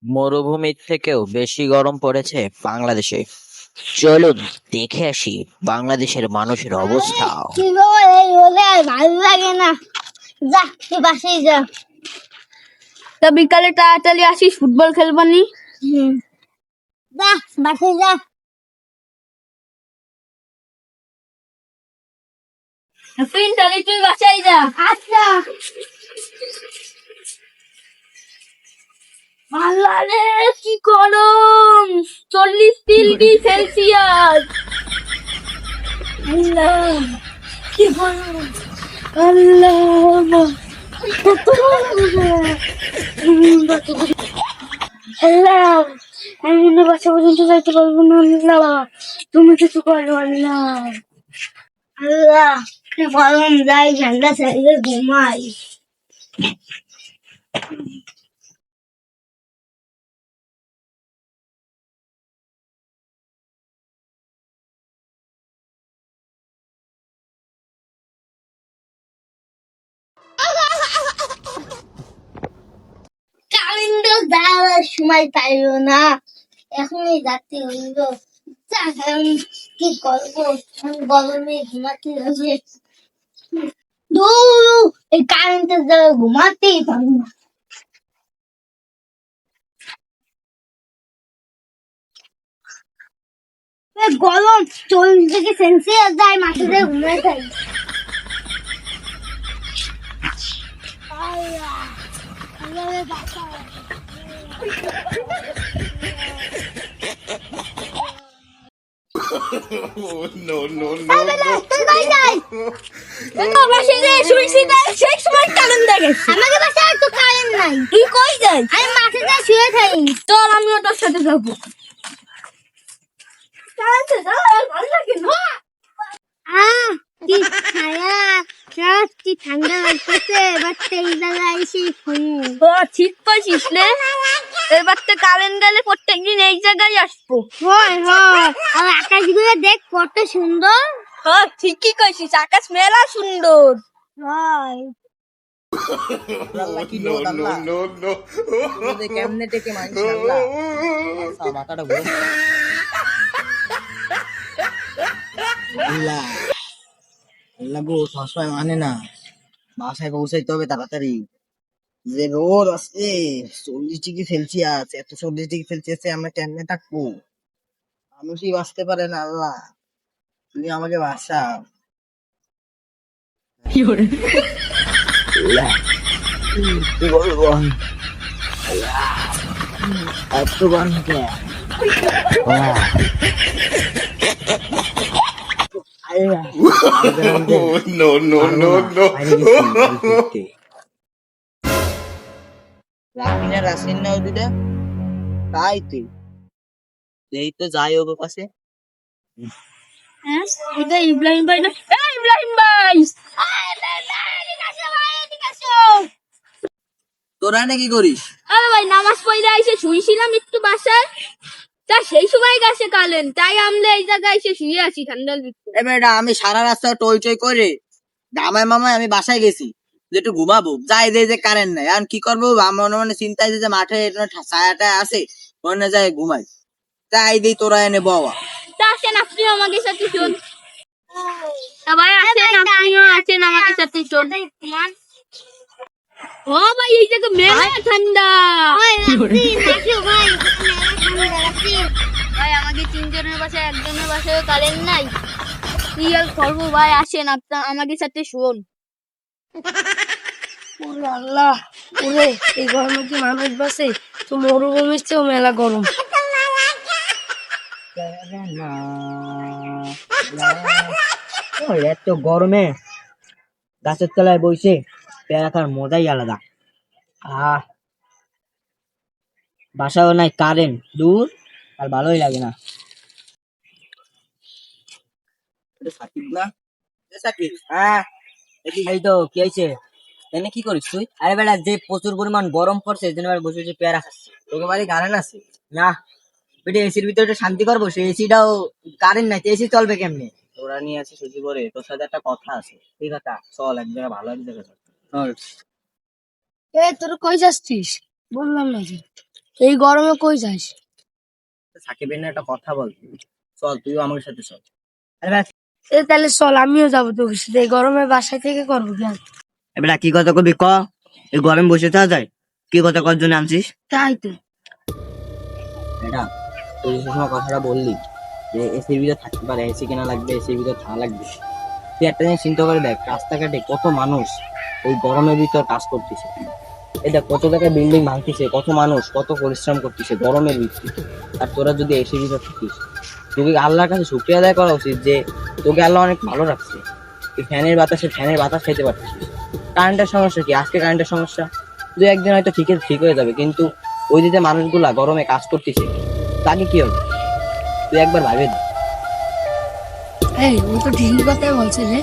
মরুভূমির থেকেও বেশি গরম পড়েছে বাংলাদেশে। চলুন দেখে আসি বাংলাদেশের মানুষের অবস্থা। কি গো, এই হলে আর ভালো লাগে না। যা, তুই বাসায় যা। তা বিকালে তাড়াতাড়ি আসিস, ফুটবল খেলবানি। যা, বাসায় যা। তাহলে তুই বাসায় যা। আচ্ছা। আল্লাহ রে, কি গরম! 40 ডিগ্রি সেলসিয়াস। আল্লাহ, কি গরম! আল্লাহ, আল্লাহ, আমি মনে হয় বাসা পর্যন্ত যাইতে পারবো না। আল্লাহ, তুমি কিছু করো। আল্লাহ, আল্লাহ, কি গরম, যাই ঠান্ডা চাইলে ঘুমাই। কারেন্ট যাওয়ার সময় পাইল না, এখনই যাতে হইল। যা, আমি কি করবো, আমি গরমে ঘুমাতে হবে। দূর, এই কারেন্টের দ্বারা ঘুমাতেই পারি না। এই গরম 40 ডিগ্রি সেলসিয়াস যায়, মাঠে যায় ঘুমাই থাকি। আল্লাহ, আল্লাহ রে বাঁচাও। তুই কই যাই? বাসায় যে শুইছি, তাই সেই সময় কারেন্ট গেছে। আমাকে বাসায় তো কারেন্ট নাই। তুই কই যাই? আমি মাঠে যায় শুয়ে থাকি। চল, আমিও তোর সাথে যাবো। কারেন্টে যাওয়া আর ভালো লাগে না। কি ছায়া, কি ঠান্ডা লাগতেছে। এবার এই জায়গায় এসে ঘুমু। ও, ঠিক পাইছিস রে। এবার তো কারেন্ট গেলে প্রত্যেকদিন এই জায়গায় আসবো। হয় হয়, আর আকাশগুলো দেখ কত সুন্দর। হ্যাঁ, ঠিকই কইছিস, আকাশ মেলা সুন্দর। হয়। কেমনে টেকে মানুষ আল্লাহ, মাথাটা ঘুরে। আল্লাহ, আল্লাহ গো, সবসময় মানে না, বাসায় পৌঁছাইতে হবে তাড়াতাড়ি। যে রোদ আছে 40 ডিগ্রি সেলসিয়াস, এত 40 ডিগ্রি সেলসিয়াসে আমরা কেমনে থাকবো? মানুষই বাঁচতে পারে না। আল্লাহ, তুমি আমাকে বাঁচাও। আল্লাহ, কি বলবো আমি? আল্লাহ, এত গরম কে? আল্লাহ, আল্লাহ, No, no, no, no. রাখিনা Rachin না ওদিকে, তাই তুই এই তো যাই ওর পাশে। হ্যাঁ, এটা ইব্রাহিম ভাই না? ইব্রাহিম ভাই, তোরা না কি করিস? আরে ভাই, নামাজ পড়ে এসে শুয়েছিলাম একটু বাসায়। তা সেই সময় গেছে কারেন্ট, তাই আমরা এই জায়গায় এসে শুয়ে আছি ঠান্ডার ভিতরে। এবার আমি সারা রাস্তা টই টই করে দামায় মামায় আমি বাসায় গেছি যে একটু ঘুমাবো, যাই যে কারেন্ট নাই। এখন কি করবো, আমার মনে চিন্তা আছে যে মাঠে ছায়াটা আছে, ওখানে যাই ঘুমাই। তাই দিই তোরা এনে বাবা। তা আসেন, আপনিও আমাদের সাথে চল। ভাই আসেন, আপনিও আসেন আমাদের সাথে চল। ও ভাই, এই জায়গা মেলা ঠান্ডা। ভাই, আমাকে 3 জনের বাসায়, একজনের বাসায় কারেন্ট নাই। কি আর করবো ভাই, আসেন আমাদের সাথে শোন। ওরে আল্লাহ, ওরে এই গরমে কি মানুষ বাসে? তো মরুভূমির চেয়েও মেলা গরম। এত গরমে গাছের তলায় বসে পেয়ারা খাওয়ার মজাই আলাদা। আহ, বাসাও নাই কারেন্ট, দূর আর ভালোই লাগে না। সাকিব না? সাকিব, হ্যাঁ, এই তো কি হয়েছে? এনে কি করিস তুই? আরে বেটা, যে প্রচুর পরিমাণ গরম পড়ছে, এই জন্য বসে বসে পেয়ারা খাচ্ছি। তোকে বাড়ি কারেন্ট আছে না? বেটা, এসির ভিতরে একটু শান্তি করবো, সেই এসিটাও কারেন্ট নাই, এসি চলবে কেমনে? তোরা নিয়ে আছে সুজি করে, তোর সাথে একটা কথা আছে। ঠিক আছে, চল এক জায়গায়, ভালো এক জায়গায় চল। তোর কই যাচ্ছিস? বললাম না যে। এই গরমে কই যাস? সাকিবের না একটা কথা বল, চল তুইও আমার সাথে চল। আরে ভাই এ তাহলে চল, আমিও যাবো তোর সাথে। এই গরমে বাসায় থেকে করবো কি আর? এবার কি কথা কবি ক, এই গরম বসে থাকা যায়? কি কথা কর জন্য আনছিস? তাই তো। এটা তুই যে সময় কথাটা বললি যে এসির ভিতরে থাকতে পারে, এসি কেনা লাগবে, এসির ভিতরে থাকা লাগবে, তুই একটা জিনিস চিন্তা করে দেখ, রাস্তাঘাটে কত মানুষ এই গরমের ভিতর কাজ করতেছে। এটা কত জায়গায় বিল্ডিং ভাঙতেছে, কত মানুষ কত পরিশ্রম করতেছে গরমের ভিতরে। আর তোরা যদি এসির ভিতর থাকিস, তোকে আল্লাহর কাছে শুকরিয়া আদায় করা উচিত যে তোকে আল্লাহ অনেক ভালো রাখছে। তুই ফ্যানের বাতাস খাইতে পারছিস। কারেন্টের সমস্যা কি? আজকে কারেন্টের সমস্যা, দু একদিন হয়তো ঠিক হয়ে যাবে, কিন্তু ওই যে মানুষগুলা গরমে কাজ করতেছে তাকে কি হবে? তুই একবার ভাবে দেখ। এই ও তো ঠিকই কথাই বলছে রে।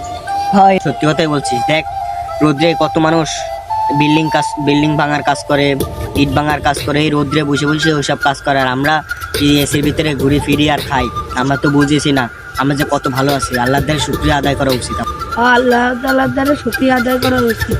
হয়, সত্যি কথাই বলছিস। দেখ রোদ্রে কত মানুষ বিল্ডিং ভাঙার কাজ করে, ইট ভাঙার কাজ করে, এই রোদ্রে বসে বসে ওইসব কাজ করে, আর আমরা এসির ভিতরে ঘুরে ফিরি আর খাই। আমরা তো বুঝেছি না আমরা যে কত ভালো আছি। আল্লাহর দ্বারা শুকরিয়া আদায় করা উচিত। আল্লাহ তাআলার দ্বারা শুকরিয়া আদায় করা উচিত।